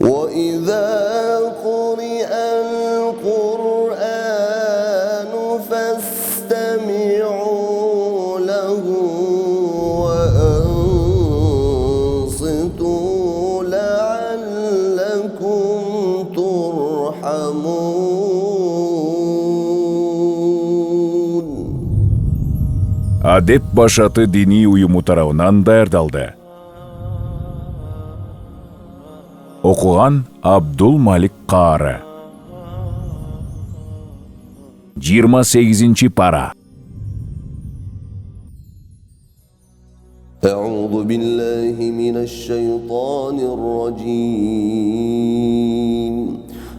وإذا قرئ القرآن فاستمعوا له وأنصتوا لعلكم ترحمون. Адеп башаты дини уюму тарабынан даярдалды. Окуган Абдул Малик Каары. 28 пара. أعوذ بالله من الشيطان الرجيم.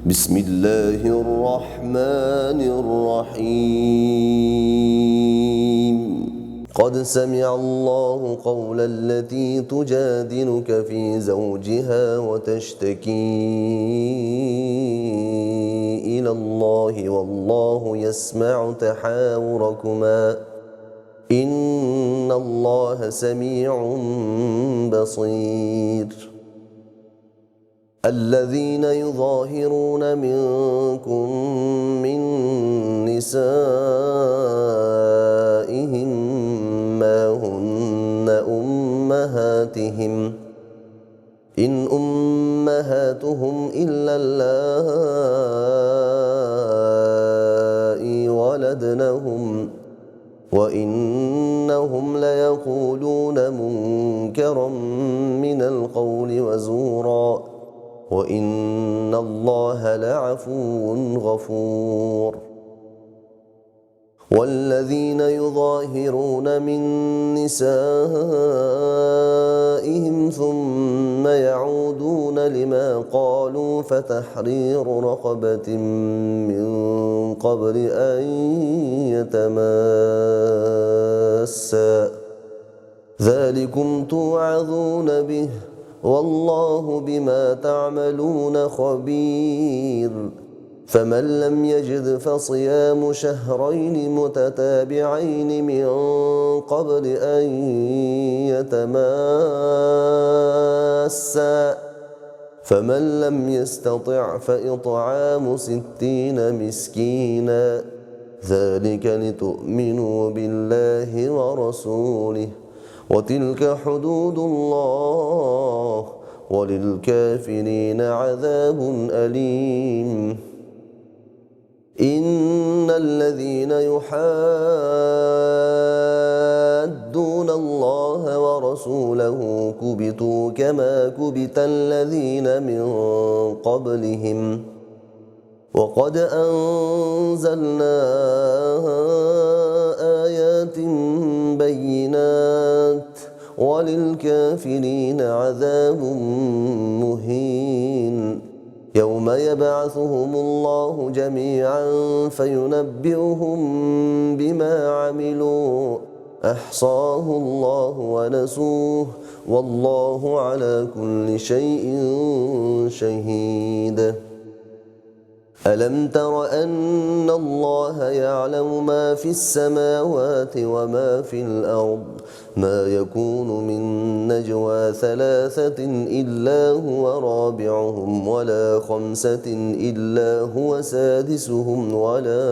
بسم الله الرحمن الرحيم. قد سمع الله قول التي تجادلك في زوجها وتشتكي إلى الله والله يسمع تحاوركما إن الله سميع بصير. الذين يظاهرون منكم من نسائهم ما هن أمهاتهم إن أمهاتهم إلا اللائي ولدنهم وإنهم ليقولون منكرا من القول وزورا وإن الله لعفو غفور. والذين يظاهرون من نسائهم ثم يعودون لما قالوا فتحرير رقبة من قبل أن يتماسا ذلكم توعظون به والله بما تعملون خبير. فمن لم يجد فصيام شهرين متتابعين من قبل أن يتماسا فمن لم يستطع فإطعام 60 مسكينا ذلك لتؤمنوا بالله ورسوله وتلك حدود الله وللكافرين عذاب أليم. إن الذين يحادون الله ورسوله كبتوا كما كبت الذين من قبلهم وقد أنزلنا آيات بينات وللكافرين عذاب مهين. يوم يبعثهم الله جميعا فينبئهم بما عملوا أحصاه الله ونسوه والله على كل شيء شهيد. ألم تر أن الله يعلم ما في السماوات وما في الأرض ما يكون من نجوى 3 إلا هو رابعهم ولا 5 إلا هو سادسهم ولا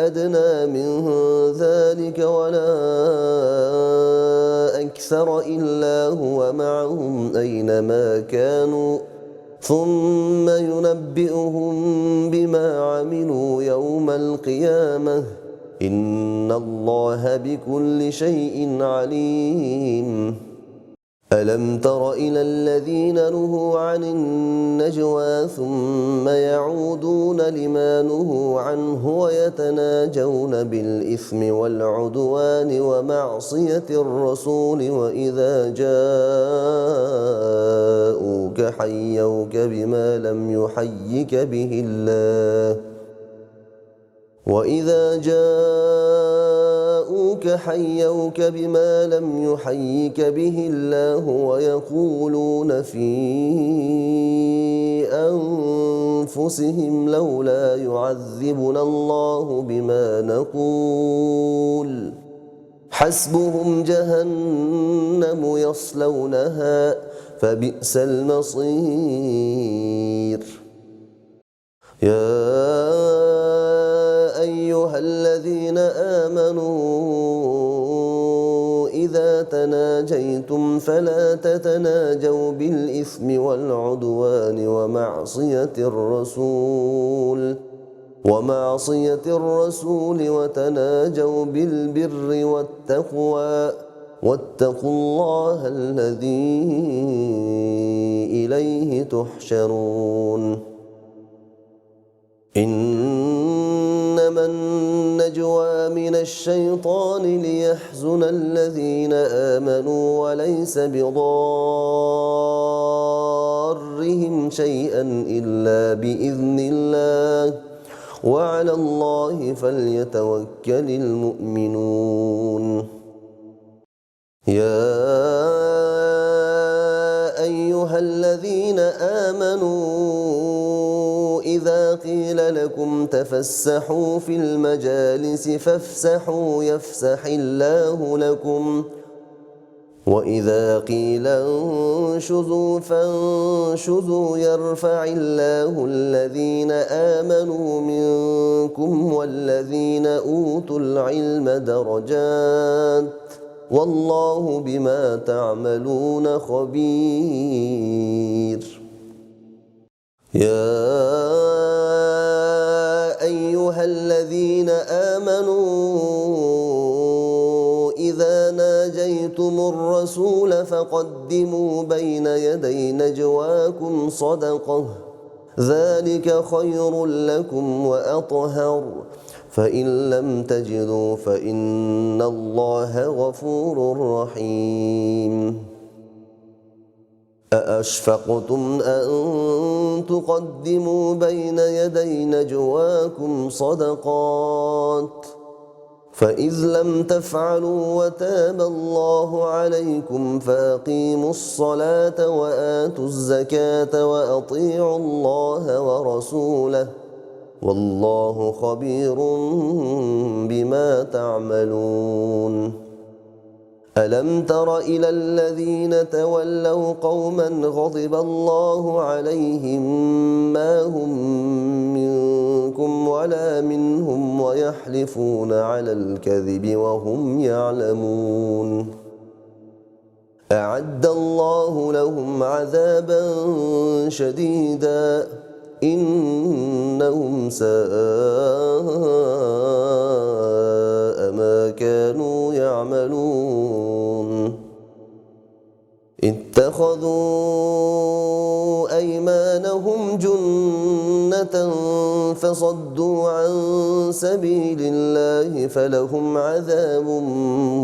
أدنى من ذلك ولا أكثر إلا هو معهم أينما كانوا ثم ينبئهم بما عملوا يوم القيامة إن الله بكل شيء عليم. ألم تر إلى الذين نهوا عن النجوى ثم يعودون لما نهوا عنه ويتناجون بالإثم والعدوان ومعصية الرسول وإذا جاءوك حيوك بما لم يحيك به الله ويقولون في أنفسهم لولا يعذبنا الله بما نقول حسبهم جهنم يصلونها فبئس المصير يا أيها الذين آمنوا إذا تناجيتم فلا تتناجوا بالإثم والعدوان ومعصية الرسول وتناجوا بالبر والتقوى واتقوا الله الذي إليه تحشرون إنما النجوى من الشيطان ليحزن الذين آمنوا وليس بضارهم شيئا إلا بإذن الله وعلى الله فليتوكل المؤمنون يا أيها الذين آمنوا إذا قيل لكم تفسحوا في المجالس فافسحوا يفسح الله لكم وإذا قيل انشزوا فانشزوا يرفع الله الذين آمنوا منكم والذين أوتوا العلم درجات والله بما تعملون خبير يا أيها الذين آمنوا إذا ناجيتم الرسول فقدموا بين يدي نجواكم صدقة ذلك خير لكم وأطهر فإن لم تجدوا فإن الله غفور رحيم أأشفقتم أن تقدموا بين يدي نجواكم صدقات فإذ لم تفعلوا وتاب الله عليكم فأقيموا الصلاة وآتوا الزكاة وأطيعوا الله ورسوله والله خبير بما تعملون ألم تر إلى الذين تولوا قوما غضب الله عليهم ما هم منكم ولا منهم ويحلفون على الكذب وهم يعلمون أعد الله لهم عذابا شديدا إنهم ساء ما كانوا يعملون اتخذوا أيمانهم جنة فصدوا عن سبيل الله فلهم عذاب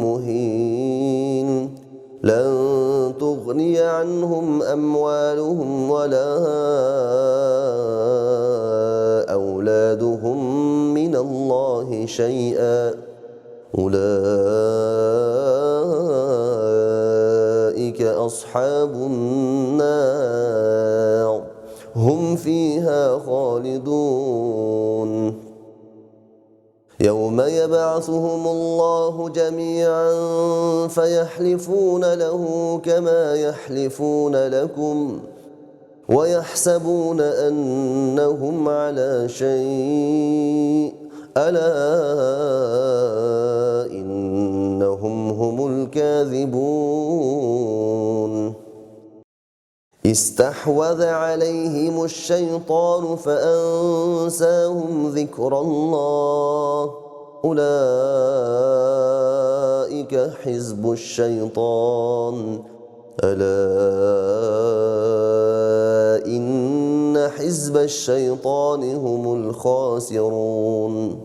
مهين لن تغني عنهم أموالهم ولا أولادهم من الله شيئا أولئك أصحاب النار هم فيها خالدون يوم يبعثهم الله جميعا فيحلفون له كما يحلفون لكم ويحسبون أنهم على شيء ألا إنهم هم الكاذبون استحوذ عليهم الشيطان فأنساهم ذكر الله أولئك حزب الشيطان ألا إن حزب الشيطان هم الخاسرون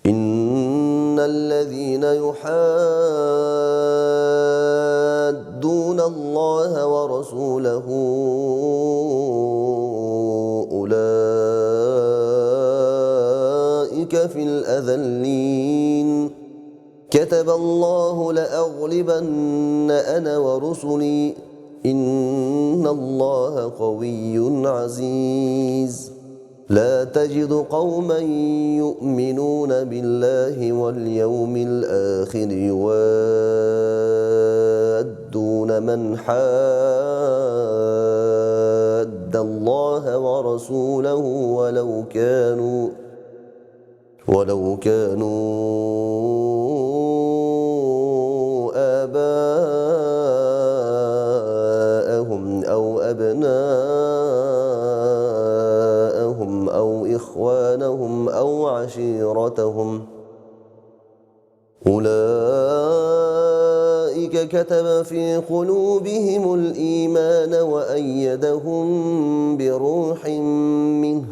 إن الذين يحادون الله ورسوله أولئك في الأذلين كتب الله لأغلبن أنا ورسلي إن الله قوي عزيز لا تجد قوما يؤمنون بالله واليوم الآخر يوادون من حاد الله ورسوله ولو كانوا آباءهم أو أبناءهم أو إخوانهم أو عشيرتهم أولئك كتب في قلوبهم الإيمان وأيدهم بروح منه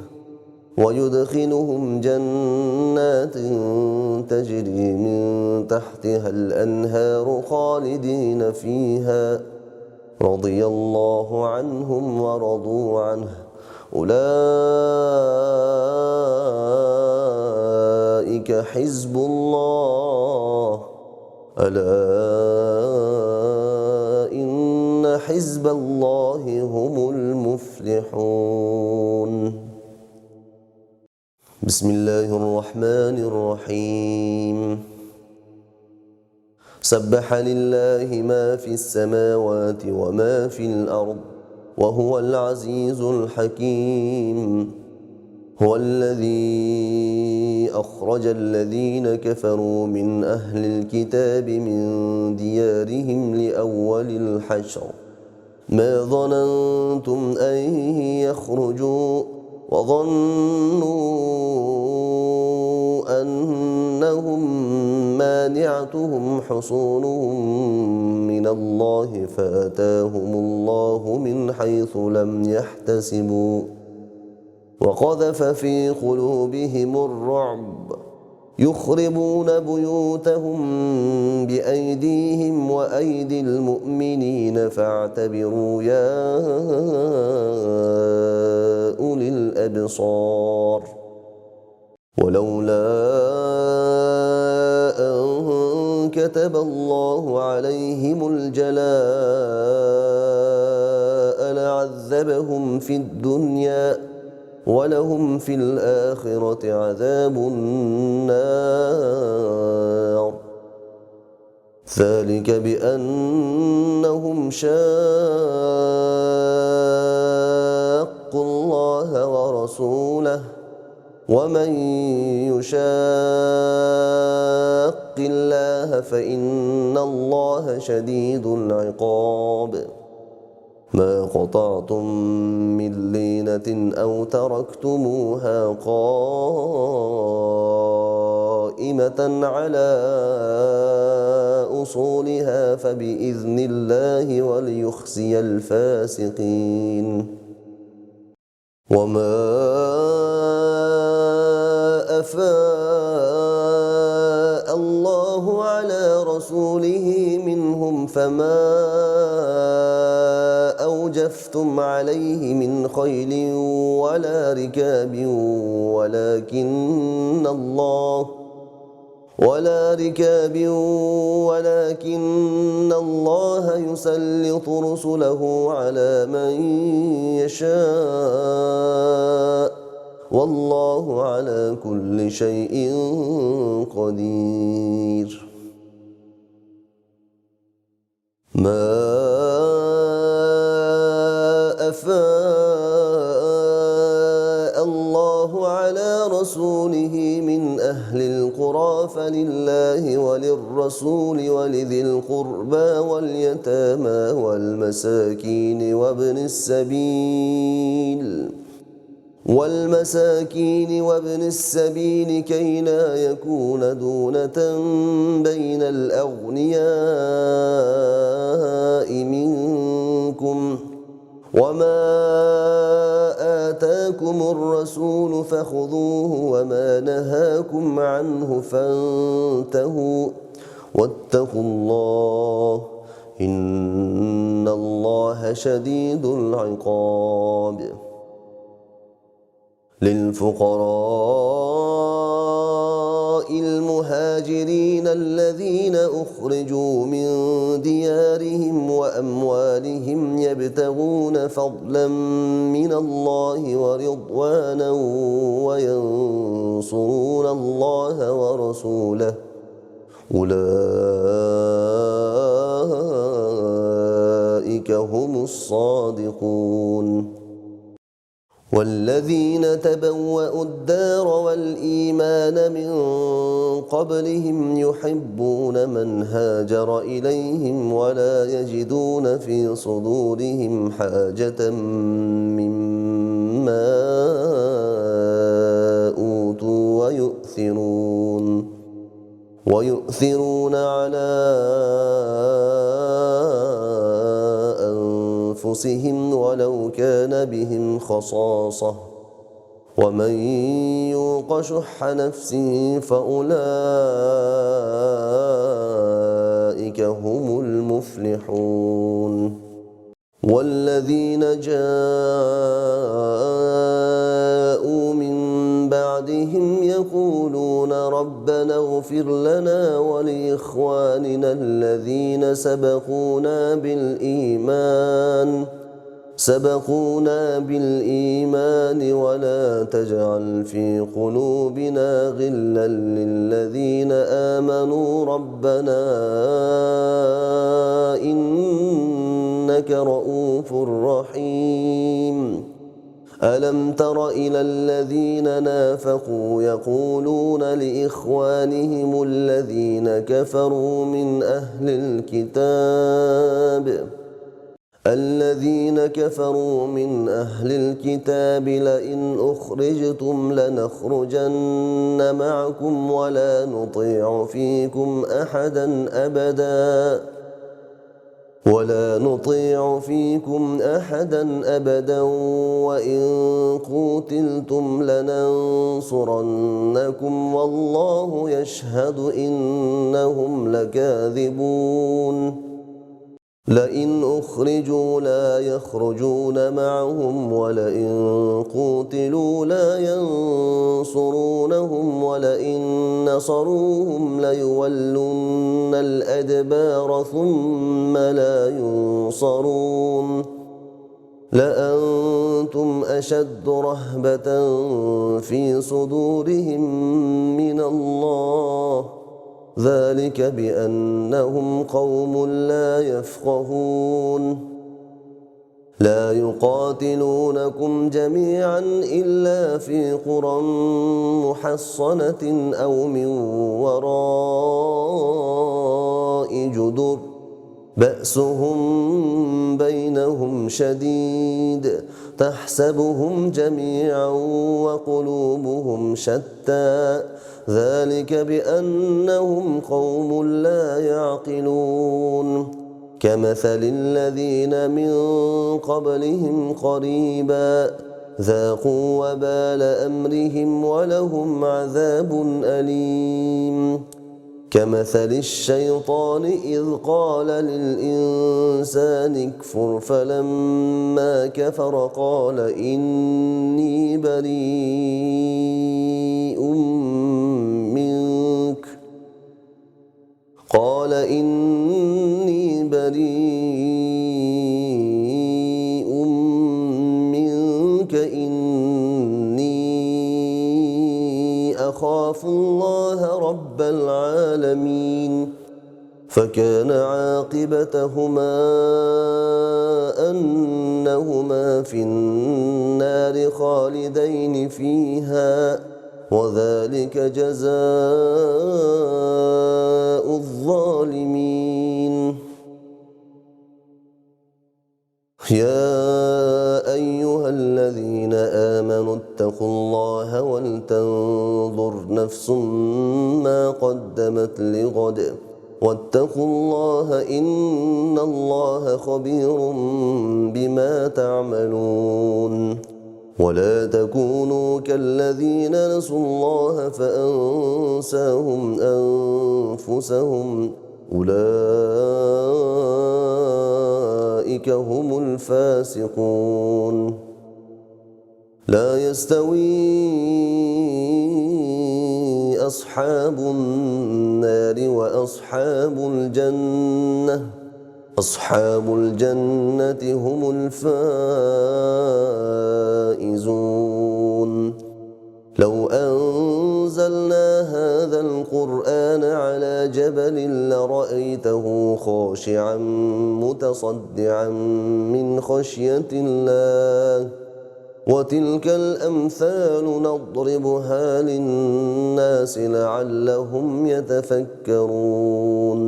ويدخلهم جنات تجري من تحتها الأنهار خالدين فيها رضي الله عنهم ورضوا عنه أولئك حزب الله ألا إن حزب الله هم المفلحون. بسم الله الرحمن الرحيم. سبح لله ما في السماوات وما في الأرض وهو العزيز الحكيم. هو الذي أخرج الذين كفروا من أهل الكتاب من ديارهم لأول الحشر ما ظننتم أن يخرجوا وظنوا أنهم مانعتهم حصونهم من الله فأتاهم الله من حيث لم يحتسبوا وقذف في قلوبهم الرعب يخربون بيوتهم بأيديهم وأيدي المؤمنين فاعتبروا يا أولي الأبصار. ولولا أن كتب الله عليهم الجلاء لعذبهم في الدنيا ولهم في الآخرة عذاب النار ذلك بأنهم شاقوا الله ورسوله ومن يشاق الله فإن الله شديد العقاب. ما قطعتم من لينة أو تركتموها قائمة على أصولها فبإذن الله وليخزي الفاسقين. وما أفاء الله على رسوله منهم فما أوجفتم عليه من خيل ولا ركاب ولكن الله يسلط رسله على من يشاء والله على كل شيء قدير. ما أفاء الله على رسوله من أهل القرى فلله وللرسول ولذي القربى واليتامى والمساكين وابن السبيل كي لا يكون دونة بين الأغنياء منكم وما آتاكم الرسول فخذوه وما نهاكم عنه فانتهوا واتقوا الله إن الله شديد العقاب. للفقراء للفقراء المهاجرين الذين أخرجوا من ديارهم وأموالهم يبتغون فضلا من الله ورضوانا وينصرون الله ورسوله أولئك هم الصادقون. والذين تبوأوا الدار والإيمان من قبلهم يحبون من هاجر إليهم ولا يجدون في صدورهم حاجة مما أوتوا ويؤثرون على أنفسهم ولو كان بهم خصاصة ومن يوق شح نفسه فأولئك هم المفلحون. والذين جاءوا من بعدهم يقولون ربنا اغفر لنا ولإخواننا الذين سبقونا بالإيمان ولا تجعل في قلوبنا غلا للذين آمنوا ربنا إنك رؤوف رحيم. ألم تر إلى الذين نافقوا يقولون لإخوانهم الذين كفروا من أهل الكتاب لئن أخرجتم لنخرجن معكم ولا نطيع فيكم أحدا أبدا وإن قوتلتم لننصرنكم والله يشهد إنهم لكاذبون. لئن أخرجوا لا يخرجون معهم ولئن قوتلوا لا ينصرونهم ولئن نصروهم ليولن الأدبار ثم لا ينصرون. لأنتم أشد رهبة في صدورهم من الله ذلك بأنهم قوم لا يفقهون. لا يقاتلونكم جميعا إلا في قرى محصنة أو من وراء جدر بأسهم بينهم شديد تحسبهم جميعا وقلوبهم شتى ذلك بأنهم قوم لا يعقلون. كمثل الذين من قبلهم قريبا ذاقوا وبال أمرهم ولهم عذاب أليم. كمثل الشيطان إذ قال للإنسان اكفر فلما كفر قال إني بريء منك إني أخاف الله رب العالمين. فكان عاقبتهما أنهما في النار خالدين فيها وذلك جزاء الظالمين. يا أيها الذين آمنوا اتقوا الله ولتنظر نفس ما قدمت لغد واتقوا الله إن الله خبير بما تعملون. ولا تكونوا كالذين نسوا الله فأنساهم أنفسهم أولئك هم الفاسقون. لا يستوي أصحاب النار وأصحاب الجنة هم الفائزون. لو أنزلنا هذا القرآن على جبل لرأيته خاشعا متصدعا من خشية الله. وتلك الأمثال نضربها للناس لعلهم يتفكرون.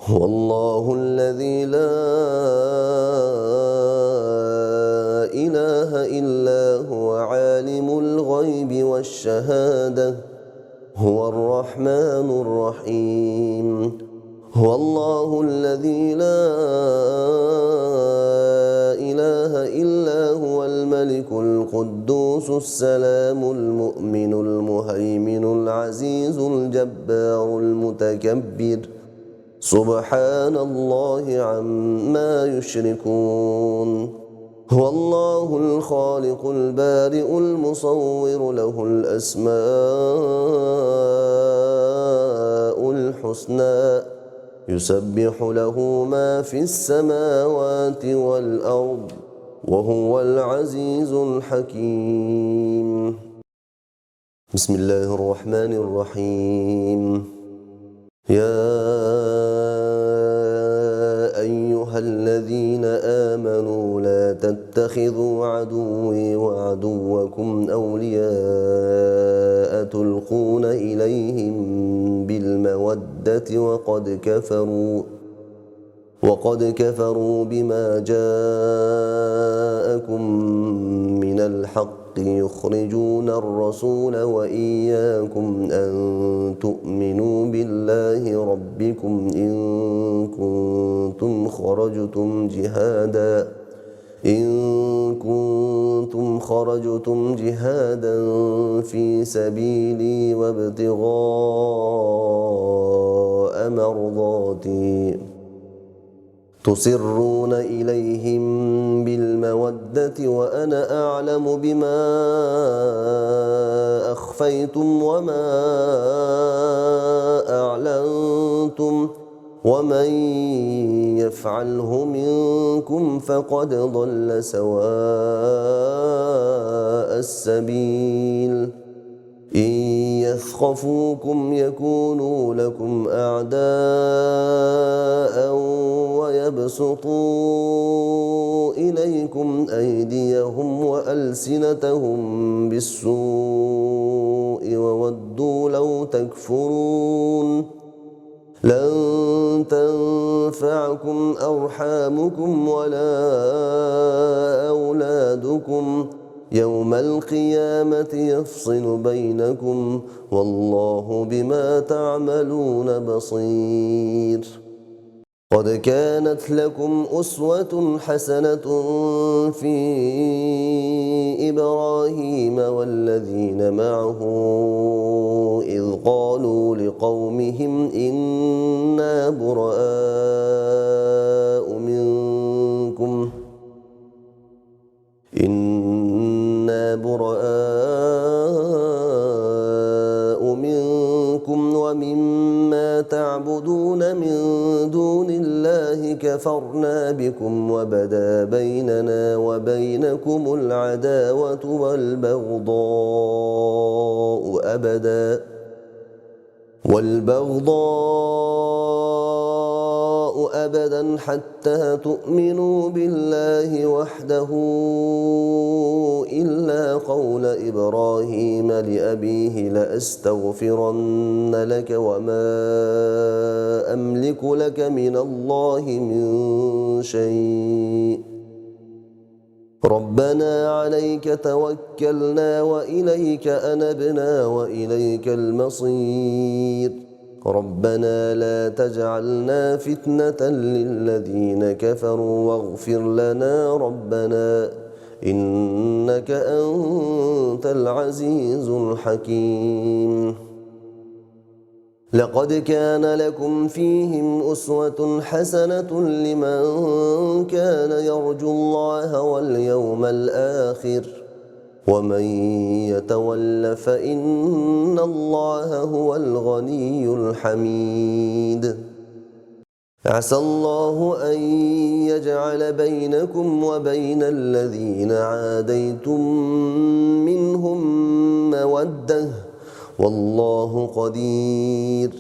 والله الذي لا إله إلا هو عالم الغيب والشهادة هو الرحمن الرحيم. هو الله الذي لا إله إلا هو الملك القدوس السلام المؤمن المهيمن العزيز الجبار المتكبر سبحان الله عما يشركون. هو الله الخالق البارئ المصور له الأسماء الحسنى يسبح له ما في السماوات والأرض وهو العزيز الحكيم. بسم الله الرحمن الرحيم. يا أيها الذين آمنوا لا تتخذوا عدوي وعدوكم أولياء تلقون إليهم بالمودة وقد كفروا بما جاءكم من الحق يخرجون الرسول وإياكم أن تؤمنوا بالله ربكم إن كنتم خرجتم جهادا في سبيلي وابتغاء مرضاتي تسرون إليهم بالمودة وأنا أعلم بما أخفيتم وما أعلنتم ومن يفعله منكم فقد ضل سواء السبيل. إن يثقفوكم يكونوا لكم أعداء ويبسطوا إليكم أيديهم وألسنتهم بالسوء وودوا لو تكفرون. لن تنفعكم أرحامكم ولا أولادكم يوم القيامة يفصل بينكم والله بما تعملون بصير. قد كانت لكم أسوة حسنة في إبراهيم والذين معه إذ قالوا لقومهم إنا براء منكم ومما تعبدون من دون الله كفرنا بكم وبدا بيننا وبينكم العداوة والبغضاء أبدا حتى تؤمنوا بالله وحده إلا قول إبراهيم لأبيه لأستغفرن لك وما أملك لك من الله من شيء ربنا عليك توكلنا وإليك أنبنا وإليك المصير ربنا لا تجعلنا فتنة للذين كفروا واغفر لنا ربنا إنك أنت العزيز الحكيم. لقد كان لكم فيهم أسوة حسنة لمن كان يرجو الله واليوم الآخر ومن يتول فإن الله هو الغني الحميد عسى الله أن يجعل بينكم وبين الذين عاديتم منهم مودة والله قدير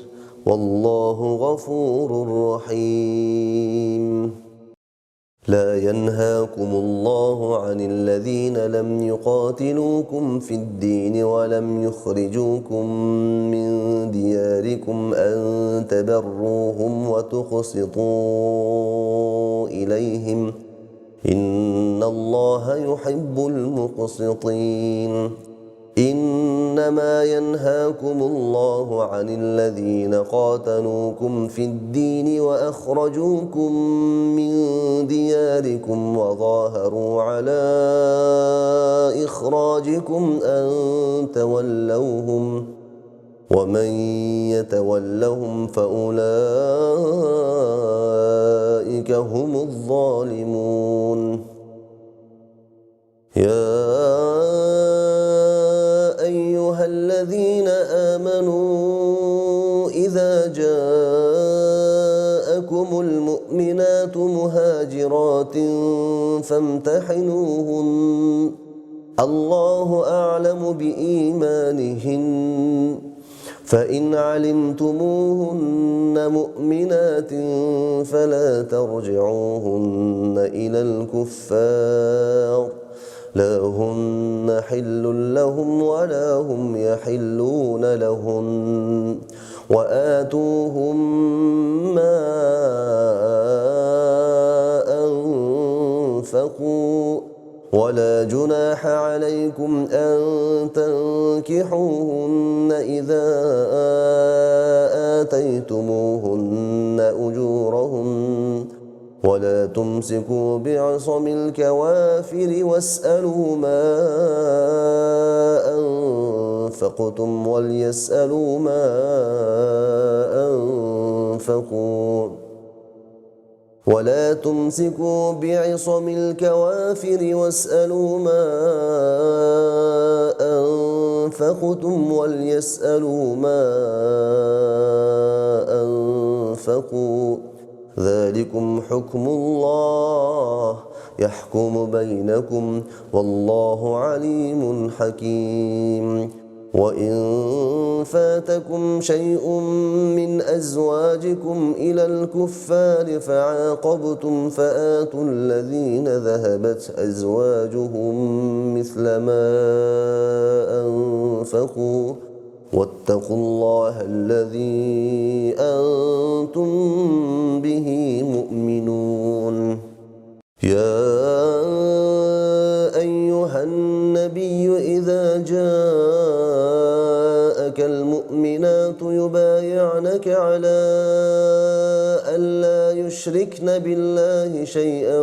والله غفور رحيم لا ينهاكم الله عن الذين لم يقاتلوكم في الدين ولم يخرجوكم من دياركم أن تبروهم وتقسطوا إليهم إن الله يحب المقسطين إنما ينهاكم الله عن الذين قاتلوكم في الدين وأخرجوكم من دياركم وظاهروا على إخراجكم أن تولوهم ومن يتولهم فأولئك هم الظالمون يا أيها الذين آمنوا إذا جاءكم المؤمنات مهاجرات فامتحنوهن الله أعلم بإيمانهن فإن علمتموهن مؤمنات فلا ترجعوهن إلى الكفار لا هن حل لهم ولا هم يحلون لهن وآتوهم ما أنفقوا ولا جناح عليكم أن تنكحوهن إذا آتيتموهن أجورهن ولا تمسكوا بعصم الكوافر واسألوا ما أنفقتم وليسألوا ما أنفقوا ولا تمسكوا بعصم الكوافر واسألوا ما أنفقتم وليسألوا ما أنفقوا ذلكم حكم الله يحكم بينكم والله عليم حكيم وإن فاتكم شيء من أزواجكم إلى الكفار فعاقبتم فآتوا الذين ذهبت أزواجهم مثل ما أنفقوا واتقوا الله الذي أنتم به مؤمنون يا أيها النبي إذا جاءك المؤمنات يبايعنك على ألا يشركن بالله شيئا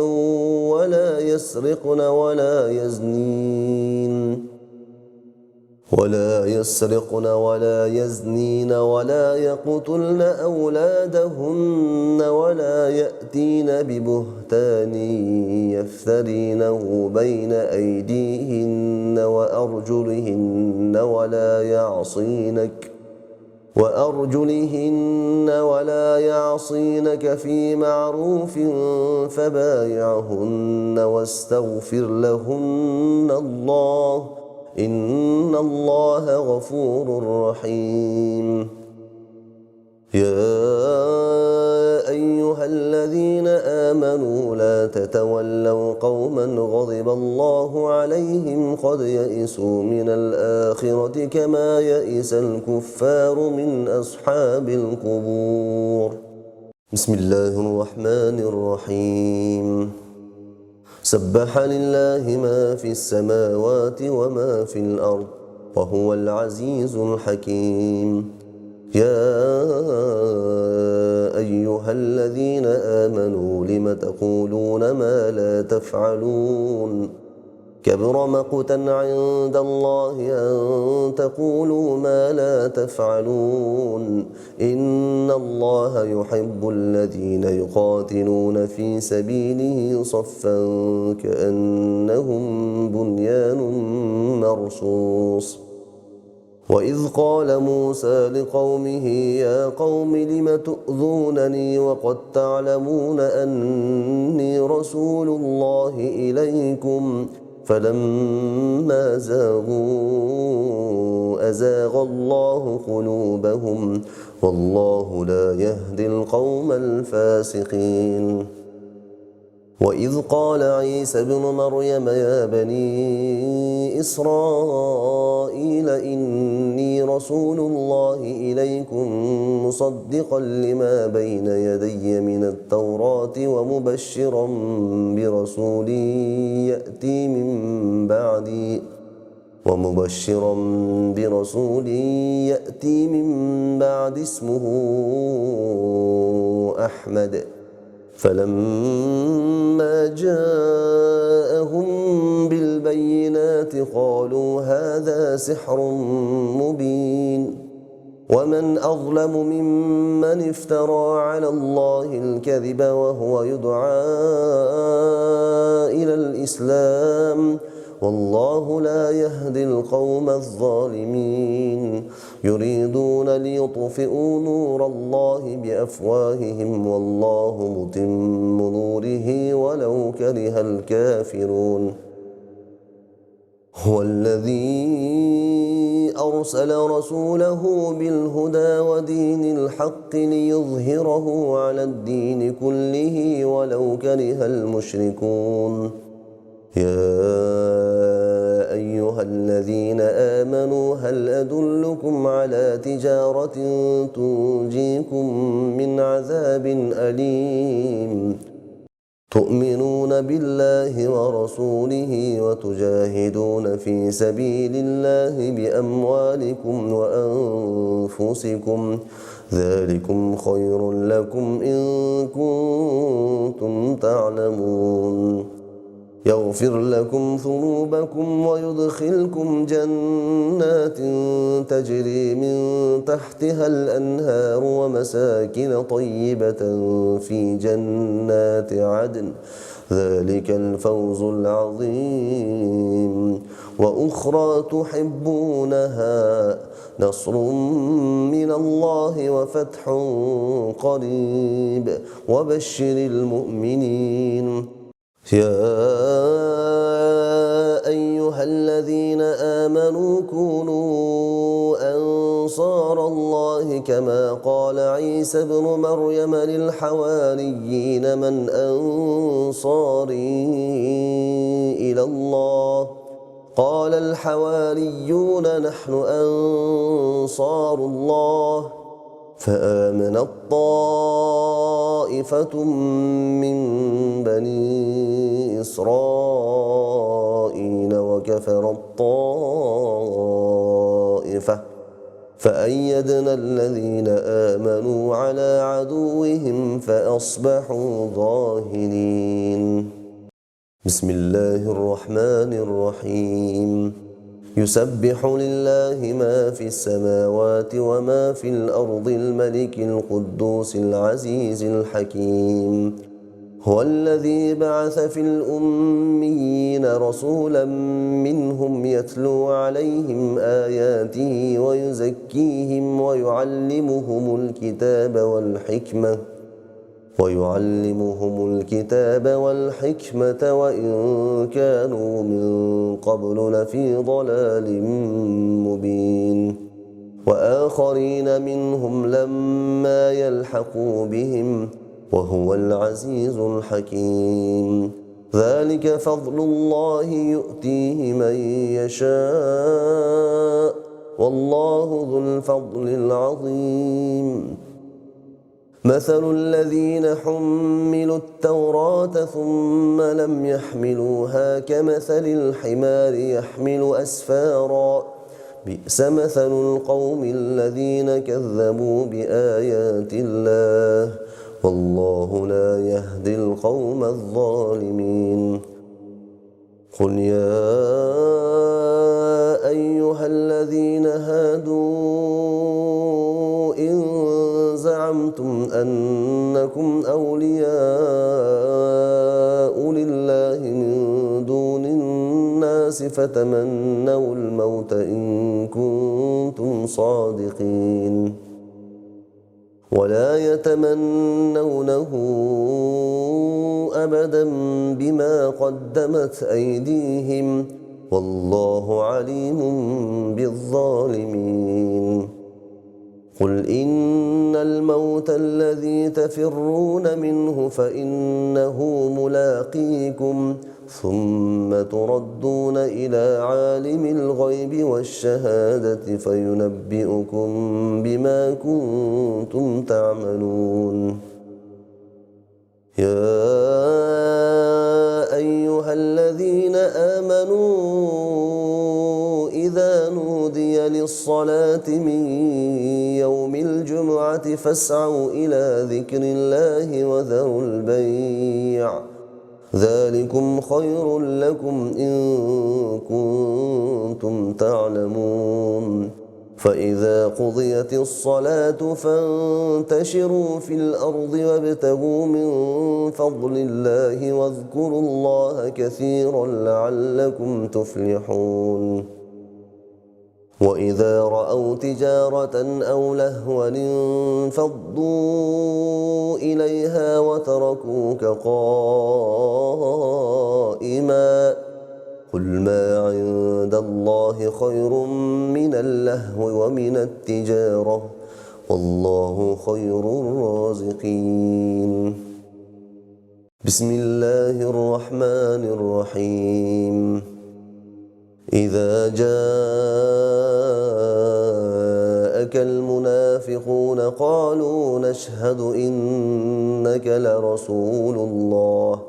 ولا يسرقن ولا يزنين ولا يقتلن أولادهن ولا يأتين ببهتان يفترينه بين أيديهن وأرجلهن ولا يعصينك في معروف فبايعهن واستغفر لهن الله إن الله غفور رحيم يا أيها الذين آمنوا لا تتولوا قوما غضب الله عليهم قد يئسوا من الآخرة كما يئس الكفار من أصحاب القبور بسم الله الرحمن الرحيم سبح لله ما في السماوات وما في الأرض وهو العزيز الحكيم يا أيها الذين آمنوا لم تقولون ما لا تفعلون كبر مقتا عند الله أن تقولوا ما لا تفعلون إن الله يحب الذين يقاتلون في سبيله صفا كأنهم بنيان مرصوص وإذ قال موسى لقومه يا قوم لم تؤذونني وقد تعلمون أني رسول الله إليكم فلما زاغوا أزاغ الله قلوبهم والله لا يهدي القوم الفاسقين وإذ قال عيسى ابن مريم يا بني إسرائيل إني رسول الله إليكم مصدقا لما بين يدي من التوراة ومبشرا برسول يأتي من بعد اسمه أحمد فلما جاءهم بالبينات قالوا هذا سحر مبين ومن أظلم ممن افترى على الله الكذب وهو يدعى إلى الإسلام والله لا يهدي القوم الظالمين يريدون ليطفئوا نور الله بأفواههم والله متم نوره ولو كره الكافرون هو الذي أرسل رسوله بالهدى ودين الحق ليظهره على الدين كله ولو كره المشركون يا أيها الذين آمنوا هل أدلكم على تجارة تنجيكم من عذاب أليم تؤمنون بالله ورسوله وتجاهدون في سبيل الله بأموالكم وأنفسكم ذلكم خير لكم إن كنتم تعلمون يغفر لكم ذنوبكم ويدخلكم جنات تجري من تحتها الأنهار ومساكن طيبة في جنات عدن ذلك الفوز العظيم وأخرى تحبونها نصر من الله وفتح قريب وبشر المؤمنين يا أيها الذين آمنوا كونوا أنصار الله كما قال عيسى ابن مريم للحواريين من أنصاري إلى الله قال الحواريون نحن أنصار الله فآمنت طائفة من بني إسرائيل وكفرت طائفة فأيدنا الذين آمنوا على عدوهم فأصبحوا ظاهرين بسم الله الرحمن الرحيم يسبح لله ما في السماوات وما في الأرض الملك القدوس العزيز الحكيم هو الذي بعث في الأميين رسولا منهم يتلو عليهم آياته ويزكيهم ويعلمهم الكتاب والحكمة وإن كانوا من قبل لفي ضلال مبين وآخرين منهم لما يلحقوا بهم وهو العزيز الحكيم ذلك فضل الله يؤتيه من يشاء والله ذو الفضل العظيم مثل الذين حملوا التوراة ثم لم يحملوها كمثل الحمار يحمل أسفارا بئس مثل القوم الذين كذبوا بآيات الله والله لا يهدي القوم الظالمين قل يا أيها الذين هادوا إن زعمتم أنكم أولياء لله من دون الناس فتمنوا الموت إن كنتم صادقين ولا يتمنونه أبدا بما قدمت أيديهم والله عليم بالظالمين قل إن الموت الذي تفرون منه فإنه ملاقيكم ثم تردون إلى عالم الغيب والشهادة فينبئكم بما كنتم تعملون يا أيها الذين آمنوا إذا نودي للصلاة من يوم الجمعة فاسعوا إلى ذكر الله وذروا البيع ذلكم خير لكم إن كنتم تعلمون فإذا قضيت الصلاة فانتشروا في الأرض وابتغوا من فضل الله واذكروا الله كثيرا لعلكم تفلحون وإذا رأوا تجارة أو لهوا انفضوا إليها وتركوك قائما قل ما عند الله خير من اللهو ومن التجارة والله خير الرازقين بسم الله الرحمن الرحيم إذا جاءك المنافقون قالوا نشهد إنك لرسول الله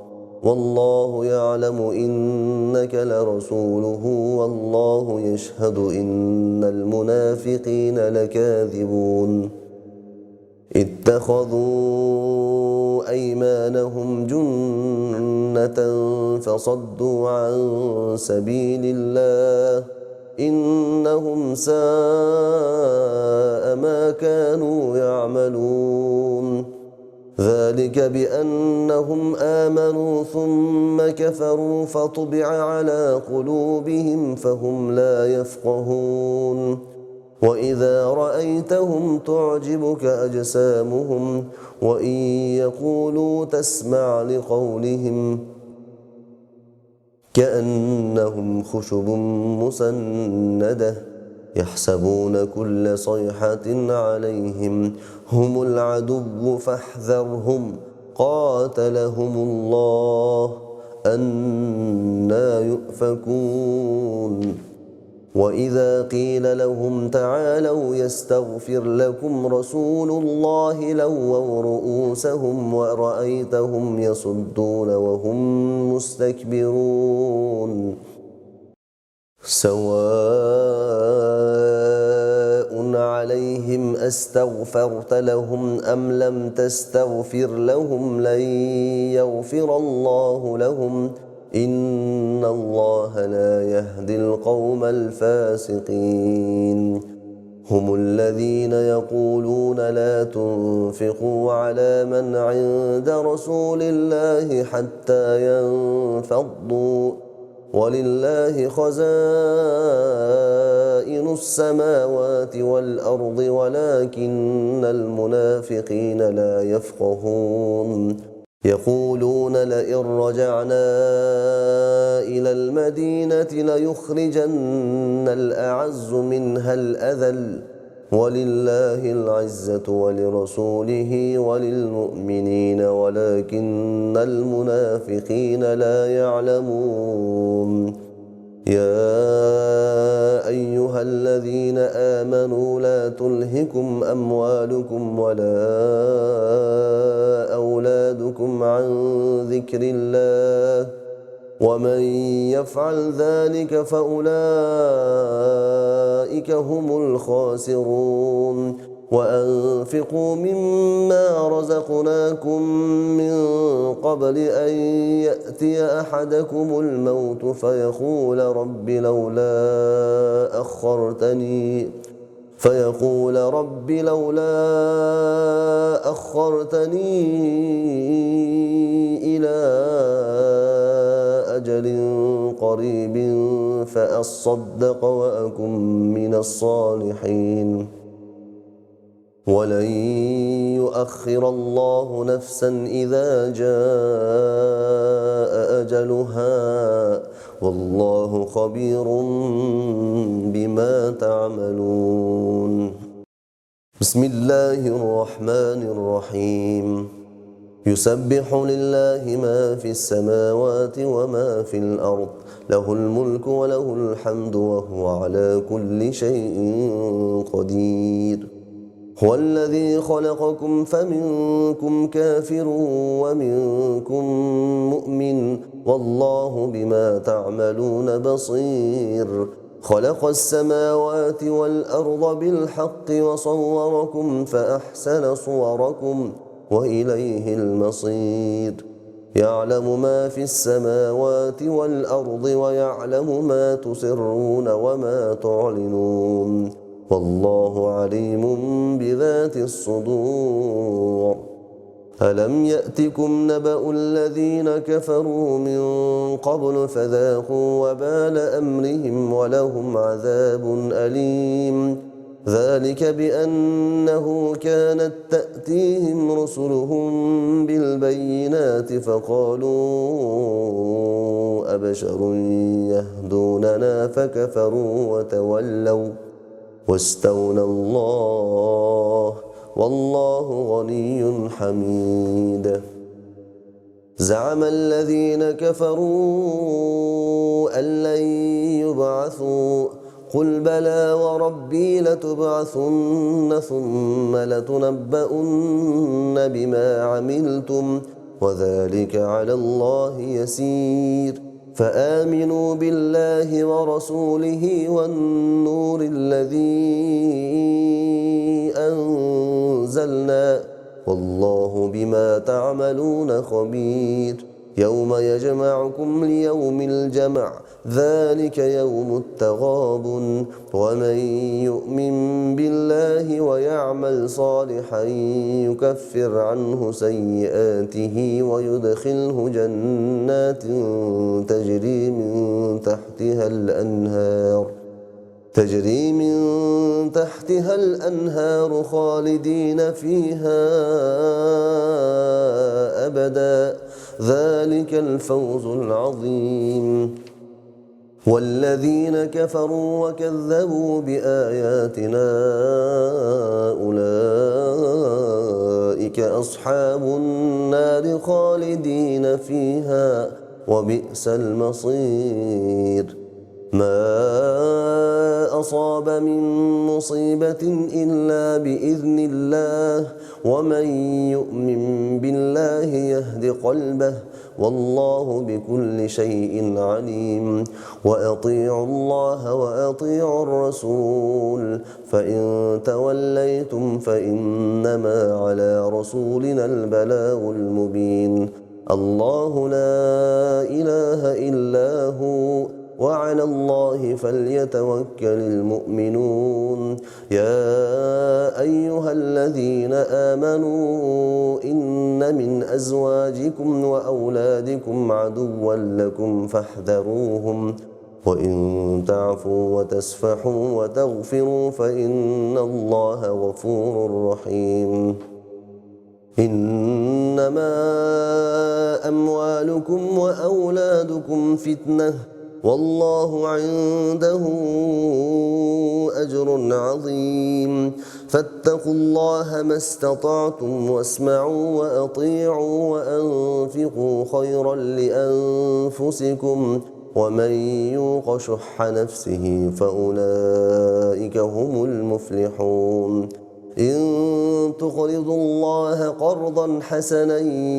والله يعلم إنك لرسوله والله يشهد إن المنافقين لكاذبون اتخذوا أيمانهم جنة فصدوا عن سبيل الله إنهم ساء ما كانوا يعملون ذلك بأنهم آمنوا ثم كفروا فطبع على قلوبهم فهم لا يفقهون وإذا رأيتهم تعجبك أجسامهم وإن يقولوا تسمع لقولهم كأنهم خشب مسندة يحسبون كل صيحة عليهم هم العدو فاحذرهم قاتلهم الله أنى يؤفكون وإذا قيل لهم تعالوا يستغفر لكم رسول الله لووا رؤوسهم ورأيتهم يصدون وهم مستكبرون سواء عليهم أستغفرت لهم أم لم تستغفر لهم لن يغفر الله لهم إن الله لا يهدي القوم الفاسقين هم الذين يقولون لا تنفقوا على من عند رسول الله حتى ينفضوا ولله خزائن السماوات والأرض ولكن المنافقين لا يفقهون يقولون لئن رجعنا إلى المدينة ليخرجن الأعز منها الأذل ولله العزة ولرسوله وللمؤمنين ولكن المنافقين لا يعلمون يا أيها الذين آمنوا لا تلهكم أموالكم ولا أولادكم عن ذكر الله ومن يفعل ذلك فأولئك هم الخاسرون وأنفقوا مما رزقناكم من قبل أن يأتي أحدكم الموت فيقول رب لولا أخرتني إلى أجل قريب فأصدق وأكن من الصالحين ولن يؤخر الله نفسا إذا جاء أجلها والله خبير بما تعملون. بسم الله الرحمن الرحيم. يسبح لله ما في السماوات وما في الأرض له الملك وله الحمد وهو على كل شيء قدير. هو الذي خلقكم فمنكم كافر ومنكم مؤمن والله بما تعملون بصير. خلق السماوات والأرض بالحق وصوركم فأحسن صوركم وإليه المصير. يعلم ما في السماوات والأرض ويعلم ما تسرون وما تعلنون والله عليم بذات الصدور. ألم يأتكم نبأ الذين كفروا من قبل فذاقوا وبال أمرهم ولهم عذاب أليم. ذلك بأنه كانت تأتيهم رسلهم بالبينات فقالوا أبشر يهدوننا فكفروا وتولوا واستغنى الله والله غني حميد. زعم الذين كفروا أن لن يبعثوا قل بلى وربي لتبعثن ثم لتنبؤن بما عملتم وذلك على الله يسير. فآمنوا بالله ورسوله والنور الذي أنزلنا والله بما تعملون خبير. يوم يجمعكم ليوم الجمع ذلك يوم التغابن ومن يؤمن بالله ويعمل صالحا يكفر عنه سيئاته ويدخله جنات تجري من تحتها الأنهار خالدين فيها أبدا ذلك الفوز العظيم. والذين كفروا وكذبوا بآياتنا أولئك أصحاب النار خالدين فيها وبئس المصير. ما أصاب من مصيبة إلا بإذن الله ومن يؤمن بالله يهد قلبه والله بكل شيء عليم. وأطيعوا الله وأطيعوا الرسول فإن توليتم فإنما على رسولنا البلاغ المبين. الله لا إله إلا هو وعلى الله فليتوكل المؤمنون. يا أيها الذين آمنوا إن من أزواجكم وأولادكم عدوا لكم فاحذروهم وإن تعفوا وتصفحوا وتغفروا فإن الله غفور رحيم. إنما أموالكم وأولادكم فتنة والله عنده أجر عظيم. فاتقوا الله ما استطعتم واسمعوا وأطيعوا وأنفقوا خيرا لأنفسكم ومن يوق شح نفسه فأولئك هم المفلحون. إن تقرضوا الله قرضا حسنا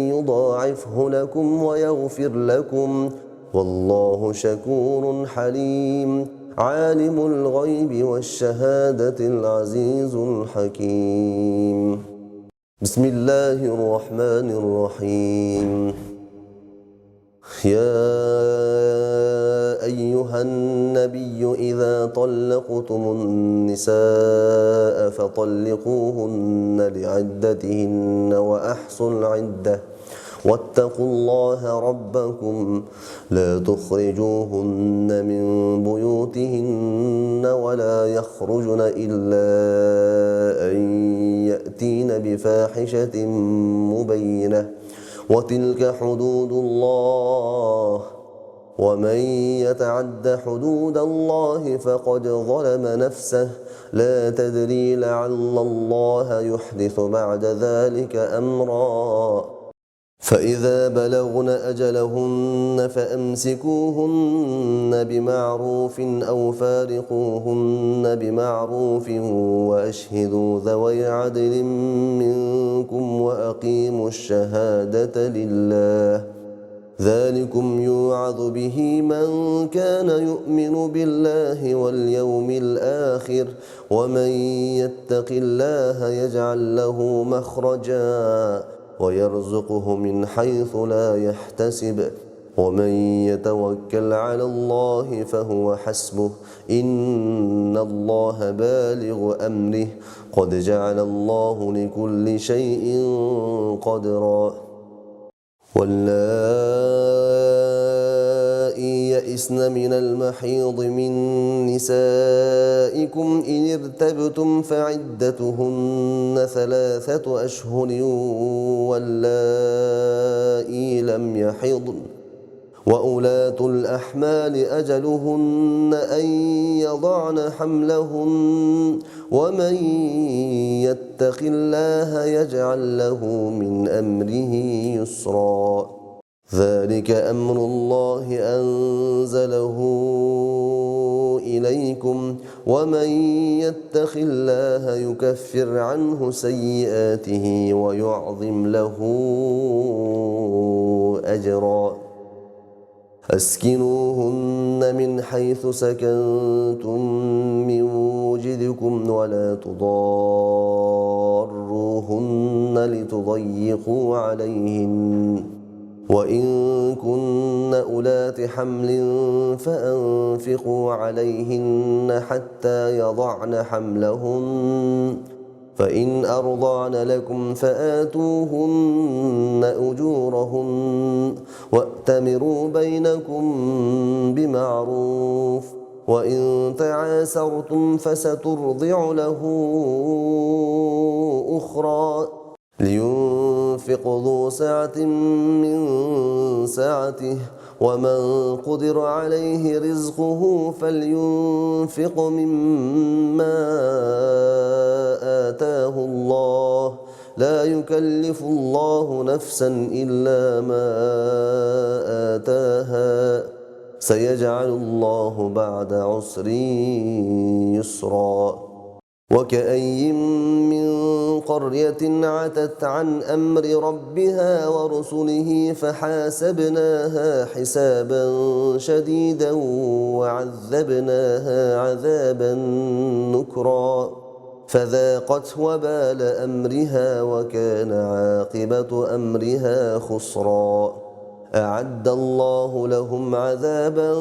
يضاعفه لكم ويغفر لكم والله شكور حليم. عالم الغيب والشهادة العزيز الحكيم. بسم الله الرحمن الرحيم. يا أيها النبي إذا طلقتم النساء فطلقوهن لعدتهن وأحصوا العدة واتقوا الله ربكم لا تخرجوهن من بيوتهن ولا يخرجن إلا أن يأتين بفاحشة مبينة وتلك حدود الله ومن يتعد حدود الله فقد ظلم نفسه لا تدري لعل الله يحدث بعد ذلك أمرا فإذا بلغن أجلهن فأمسكوهن بمعروف أو فارقوهن بمعروف وأشهدوا ذوي عدل منكم وأقيموا الشهادة لله ذلكم يوعظ به من كان يؤمن بالله واليوم الآخر ومن يتق الله يجعل له مخرجا ويرزقه من حيث لا يحتسب ومن يتوكل على الله فهو حسبه إن الله بالغ أمره قد جعل الله لكل شيء قدرا واللائي يئسن من المحيض من نسائكم إن ارتبتم فعدتهن 3 أشهر واللائي لم يحضن وأولاة الأحمال أجلهن أن يضعن حملهن ومن يتق الله يجعل له من أمره يسرا ذلك أمر الله أنزله إليكم ومن يتق الله يكفر عنه سيئاته ويعظم له أجرا أسكنوهن من حيث سكنتم من وجدكم ولا تضاروهن لتضيقوا عليهن وإن كن أولات حمل فأنفقوا عليهن حتى يضعن حملهن فإن أرضعن لكم فآتوهن أجورهن وأتمروا بينكم بمعروف وإن تعاسرتم فسترضع له أخرى لينفق ذو سعة من سعته ومن قدر عليه رزقه فلينفق مما آتاه الله لا يكلف الله نفسا إلا ما آتاها سيجعل الله بعد عسر يسرا وكأي من قرية عتت عن أمر ربها ورسله فحاسبناها حسابا شديدا وعذبناها عذابا نكرا فذاقت وبال أمرها وكان عاقبة أمرها خسرا أعد الله لهم عذابا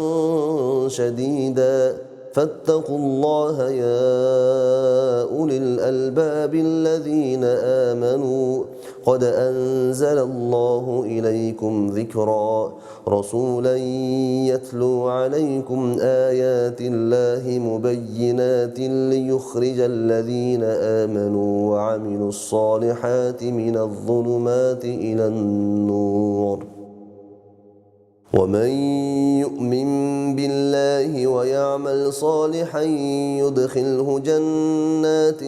شديدا فاتقوا الله يا أولي الألباب الذين آمنوا قد أنزل الله إليكم ذكرا رسولا يتلو عليكم آيات الله مبينات ليخرج الذين آمنوا وعملوا الصالحات من الظلمات إلى النور ومن يؤمن بالله ويعمل صالحا يدخله جنات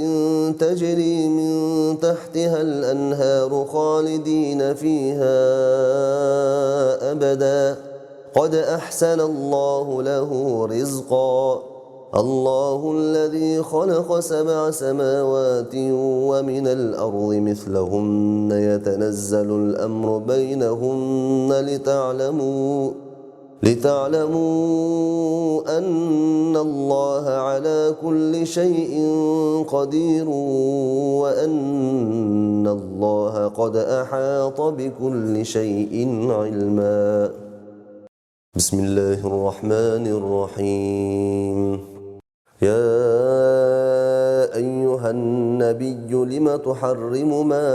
تجري من تحتها الأنهار خالدين فيها أبدا قد أحسن الله له رزقا الله الذي خلق 7 سماوات ومن الأرض مثلهن يتنزل الأمر بينهن لتعلموا أن الله على كل شيء قدير وأن الله قد أحاط بكل شيء علما. بسم الله الرحمن الرحيم. يا أيها النبي لم تحرم ما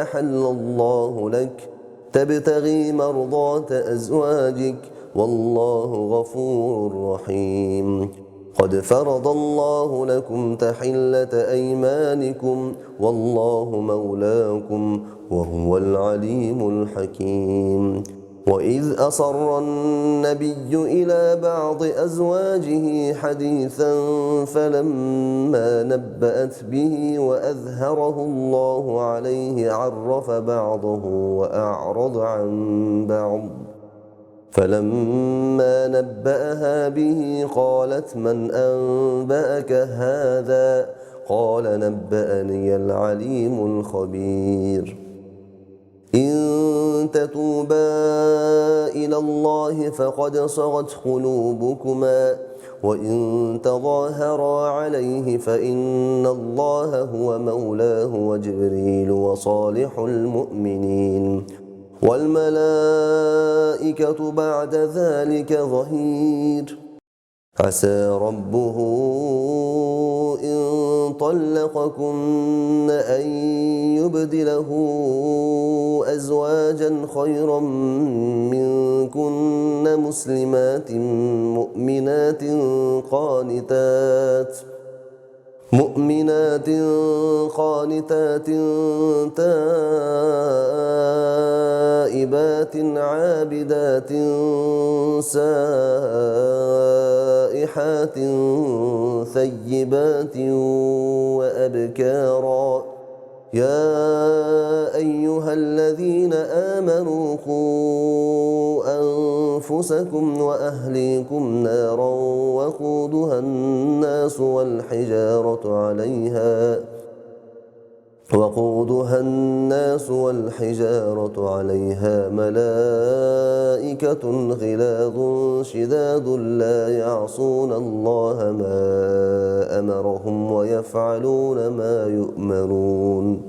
أحل الله لك تبتغي مرضات أزواجك والله غفور رحيم. قد فرض الله لكم تحلة أيمانكم والله مولاكم وهو العليم الحكيم. وإذ أصر النبي إلى بعض أزواجه حديثا فلما نبأت به وأظهره الله عليه عرف بعضه وأعرض عن بعض. فلما نبأها به قالت من أنبأك هذا؟ قال نبأني العليم الخبير. إن تتوبا إلى الله فقد صغت قلوبكما وإن تظاهرا عليه فإن الله هو مولاه وجبريل وصالح المؤمنين والملائكة بعد ذلك ظهير. عسى ربه إن طلقكن أن يبدله أزواجا خيرا منكن مسلمات مؤمنات قانتات تائبات عابدات سائحات ثيبات وأبكارا. يا أيها الذين آمنوا قوا أنفسكم وأهليكم نارا وقودها الناس والحجارة عليها ملائكة غلاظ شداد لا يعصون الله ما أمرهم ويفعلون ما يؤمرون.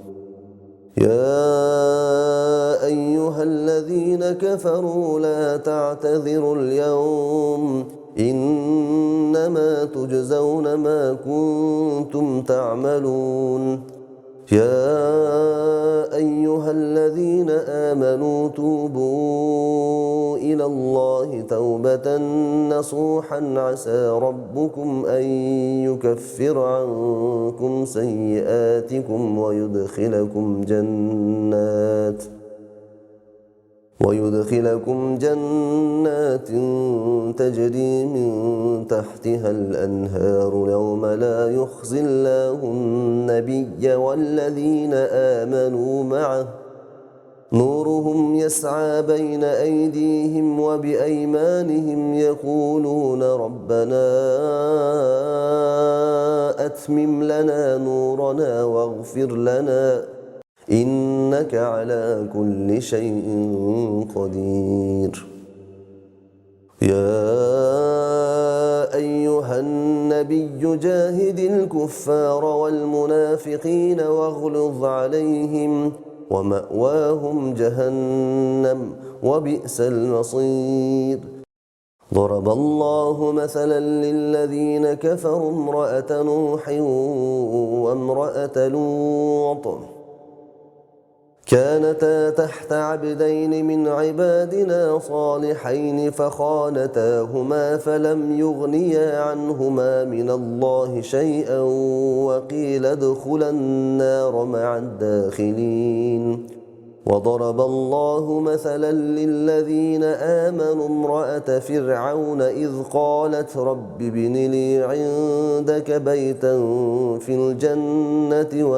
يا أيها الذين كفروا لا تعتذروا اليوم إنما تجزون ما كنتم تعملون. يا أيها الذين آمنوا توبوا إلى الله توبة نصوحا عسى ربكم أن يكفر عنكم سيئاتكم ويدخلكم جنات تجري من تحتها الأنهار يوم لا يخزي الله النبي والذين آمنوا معه نورهم يسعى بين أيديهم وبأيمانهم يقولون ربنا أتمم لنا نورنا واغفر لنا إنك على كل شيء قدير. يا أيها النبي جاهد الكفار والمنافقين واغلظ عليهم ومأواهم جهنم وبئس المصير. ضرب الله مثلا للذين كفروا امرأة نوح وامرأة لوط كانتا تحت عبدين من عبادنا صالحين فخانتاهما فلم يغنيا عنهما من الله شيئا وقيل ادخلا النار مع الداخلين. وضرب الله مثلا للذين آمنوا امرأة فرعون إذ قالت رب ابن لي عندك بيتا في الجنة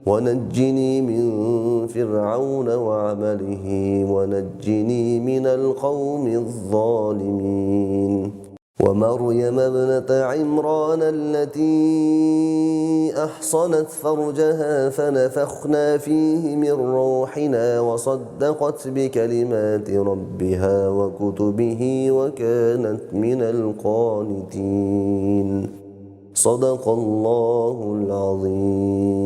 ونجني من فرعون وعمله ونجني من القوم الظالمين. ومريم ابنة عمران التي أحصنت فرجها فنفخنا فيه من روحنا وصدقت بكلمات ربها وكتبه وكانت من القانتين. صدق الله العظيم.